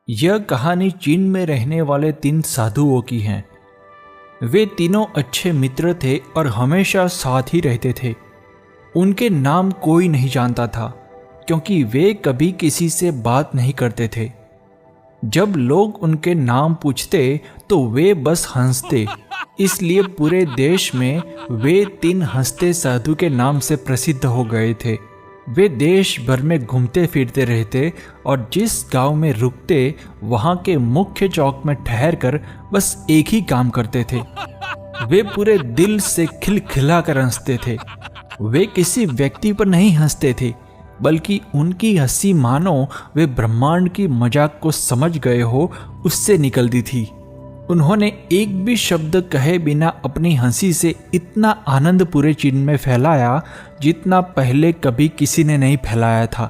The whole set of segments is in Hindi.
यह कहानी चीन में रहने वाले 3 साधुओं की है। वे तीनों अच्छे मित्र थे और हमेशा साथ ही रहते थे। उनके नाम कोई नहीं जानता था क्योंकि वे कभी किसी से बात नहीं करते थे। जब लोग उनके नाम पूछते तो वे बस हंसते, इसलिए पूरे देश में वे 3 हंसते साधु के नाम से प्रसिद्ध हो गए थे। वे देश भर में घूमते फिरते रहते और जिस गांव में रुकते वहां के मुख्य चौक में ठहरकर बस एक ही काम करते थे। वे पूरे दिल से खिलखिला कर हंसते थे। वे किसी व्यक्ति पर नहीं हंसते थे, बल्कि उनकी हंसी मानो वे ब्रह्मांड की मजाक को समझ गए हो उससे निकलती थी। उन्होंने एक भी शब्द कहे बिना अपनी हंसी से इतना आनंद पूरे चीन में फैलाया जितना पहले कभी किसी ने नहीं फैलाया था।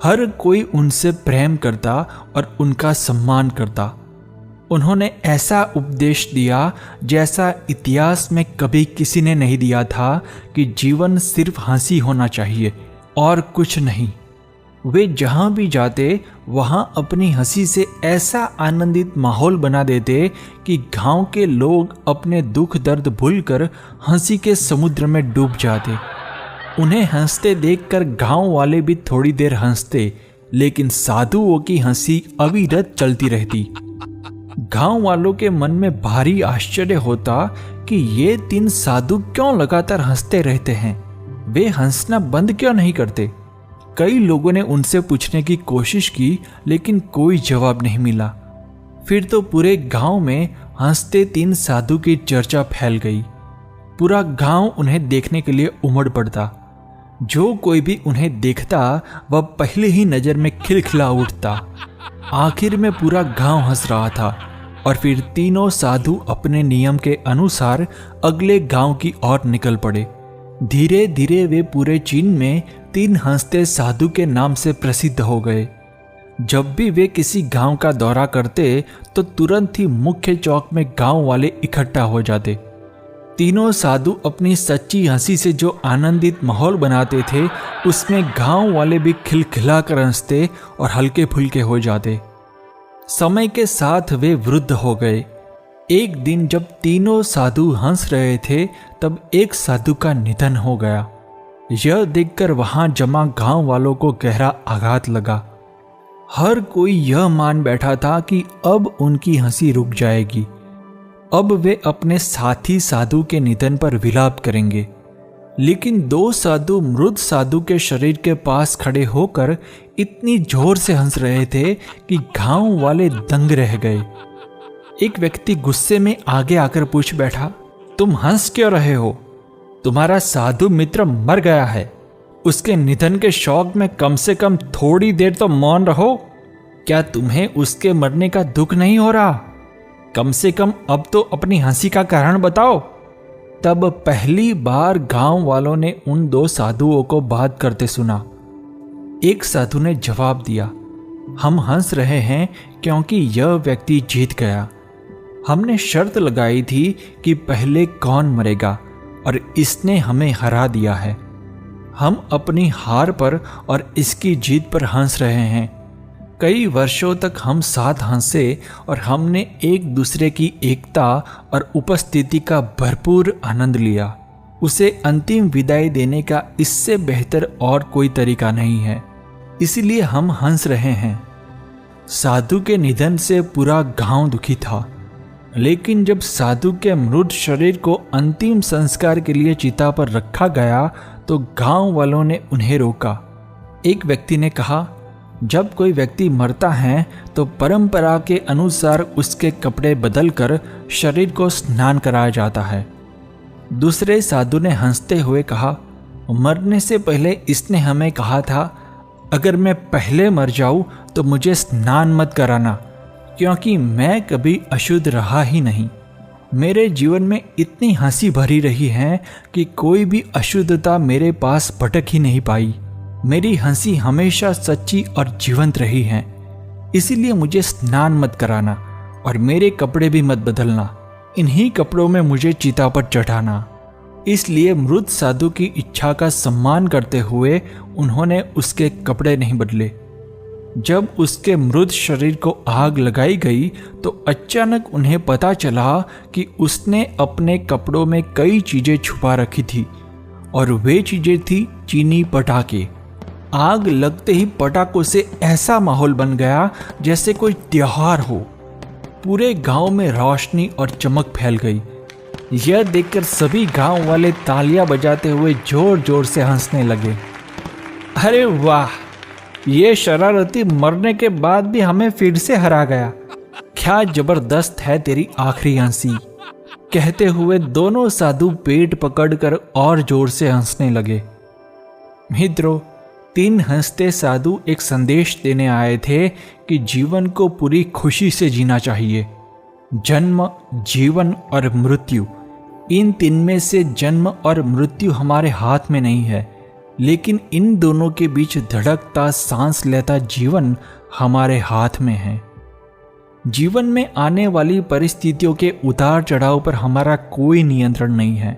हर कोई उनसे प्रेम करता और उनका सम्मान करता। उन्होंने ऐसा उपदेश दिया जैसा इतिहास में कभी किसी ने नहीं दिया था कि जीवन सिर्फ हंसी होना चाहिए और कुछ नहीं। वे जहां भी जाते वहां अपनी हंसी से ऐसा आनंदित माहौल बना देते कि गांव के लोग अपने दुख दर्द भूलकर हंसी के समुद्र में डूब जाते। उन्हें हंसते देखकर गांव वाले भी थोड़ी देर हंसते, लेकिन साधुओं की हंसी अविरत चलती रहती। गांव वालों के मन में भारी आश्चर्य होता कि ये 3 साधु क्यों लगातार हंसते रहते हैं। वे हंसना बंद क्यों नहीं करते। कई लोगों ने उनसे पूछने की कोशिश की, लेकिन कोई जवाब नहीं मिला। फिर तो पूरे गांव में हंसते 3 साधु की चर्चा फैल गई। पूरा गांव उन्हें देखने के लिए उमड़ पड़ता। जो कोई भी उन्हें देखता वह पहले ही नजर में खिलखिला उठता। आखिर में पूरा गांव हंस रहा था और फिर तीनों साधु अपने नियम के अनुसार अगले गांव की ओर निकल पड़े। धीरे धीरे वे पूरे चीन में 3 हंसते साधु के नाम से प्रसिद्ध हो गए। जब भी वे किसी गांव का दौरा करते तो तुरंत ही मुख्य चौक में गांव वाले इकट्ठा हो जाते। तीनों साधु अपनी सच्ची हंसी से जो आनंदित माहौल बनाते थे उसमें गांव वाले भी खिलखिला कर हंसते और हल्के फुल्के हो जाते। समय के साथ वे वृद्ध हो गए। एक दिन जब तीनों साधु हंस रहे थे तब एक साधु का निधन हो गया। यह देखकर वहां जमा गांव वालों को गहरा आघात लगा। हर कोई यह मान बैठा था कि अब उनकी हंसी रुक जाएगी। अब वे अपने साथी साधु के निधन पर विलाप करेंगे। लेकिन 2 साधु मृत साधु के शरीर के पास खड़े होकर इतनी जोर से हंस रहे थे कि गांव वाले दंग रह गए। एक व्यक्ति गुस्से में आगे आकर पूछ बैठा, तुम हंस क्यों रहे हो? तुम्हारा साधु मित्र मर गया है। उसके निधन के शौक में कम से कम थोड़ी देर तो मौन रहो। क्या तुम्हें उसके मरने का दुख नहीं हो रहा? कम से कम अब तो अपनी हंसी का कारण बताओ। तब पहली बार गांव वालों ने उन 2 साधुओं को बात करते सुना। एक साधु ने जवाब दिया, हम हंस रहे हैं क्योंकि यह व्यक्ति जीत गया। हमने शर्त लगाई थी कि पहले कौन मरेगा और इसने हमें हरा दिया है। हम अपनी हार पर और इसकी जीत पर हंस रहे हैं। कई वर्षों तक हम साथ हंसे और हमने एक दूसरे की एकता और उपस्थिति का भरपूर आनंद लिया। उसे अंतिम विदाई देने का इससे बेहतर और कोई तरीका नहीं है, इसीलिए हम हंस रहे हैं। साधु के निधन से पूरा गांव दुखी था, लेकिन जब साधु के मृत शरीर को अंतिम संस्कार के लिए चिता पर रखा गया तो गांव वालों ने उन्हें रोका। एक व्यक्ति ने कहा, जब कोई व्यक्ति मरता है तो परंपरा के अनुसार उसके कपड़े बदलकर शरीर को स्नान कराया जाता है। दूसरे साधु ने हंसते हुए कहा, मरने से पहले इसने हमें कहा था अगर मैं पहले मर जाऊं तो मुझे स्नान मत कराना, क्योंकि मैं कभी अशुद्ध रहा ही नहीं। मेरे जीवन में इतनी हंसी भरी रही है कि कोई भी अशुद्धता मेरे पास भटक ही नहीं पाई। मेरी हंसी हमेशा सच्ची और जीवंत रही है, इसीलिए मुझे स्नान मत कराना और मेरे कपड़े भी मत बदलना। इन्हीं कपड़ों में मुझे चिता पर चढ़ाना। इसलिए मृत साधु की इच्छा का सम्मान करते हुए उन्होंने उसके कपड़े नहीं बदले। जब उसके मृत शरीर को आग लगाई गई तो अचानक उन्हें पता चला कि उसने अपने कपड़ों में कई चीजें छुपा रखी थी और वे चीजें थी चीनी पटाखे। आग लगते ही पटाखों से ऐसा माहौल बन गया जैसे कोई त्योहार हो। पूरे गांव में रोशनी और चमक फैल गई। यह देखकर सभी गांव वाले तालियां बजाते हुए जोर जोर से हंसने लगे। अरे वाह, ये शरारती मरने के बाद भी हमें फिर से हरा गया। क्या जबरदस्त है तेरी आखिरी हंसी, कहते हुए दोनों साधु पेट पकड़कर और जोर से हंसने लगे। मित्रों, 3 हंसते साधु एक संदेश देने आए थे कि जीवन को पूरी खुशी से जीना चाहिए। जन्म, जीवन और मृत्यु, इन 3 में से जन्म और मृत्यु हमारे हाथ में नहीं है, लेकिन इन दोनों के बीच धड़कता सांस लेता जीवन हमारे हाथ में है। जीवन में आने वाली परिस्थितियों के उतार चढ़ाव पर हमारा कोई नियंत्रण नहीं है,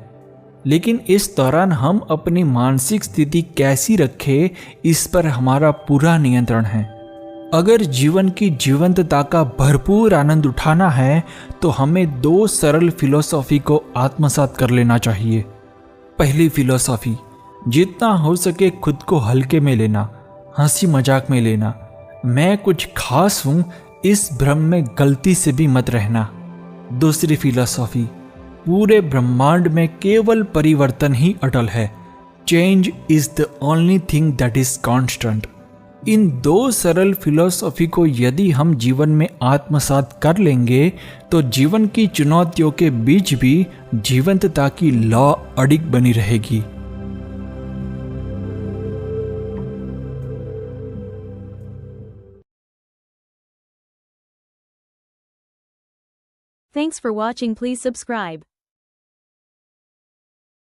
लेकिन इस दौरान हम अपनी मानसिक स्थिति कैसी रखें, इस पर हमारा पूरा नियंत्रण है। अगर जीवन की जीवंतता का भरपूर आनंद उठाना है तो हमें 2 सरल फिलॉसफी को आत्मसात कर लेना चाहिए। पहली फिलॉसफी, जितना हो सके खुद को हल्के में लेना, हंसी मजाक में लेना। मैं कुछ खास हूं, इस भ्रम में गलती से भी मत रहना। दूसरी फिलॉसफी, पूरे ब्रह्मांड में केवल परिवर्तन ही अटल है। Change is the only thing that is constant. इन 2 सरल फिलॉसफी को यदि हम जीवन में आत्मसात कर लेंगे तो जीवन की चुनौतियों के बीच भी जीवंतता की लौ अडिग बनी रहेगी। Thanks for watching. Please subscribe.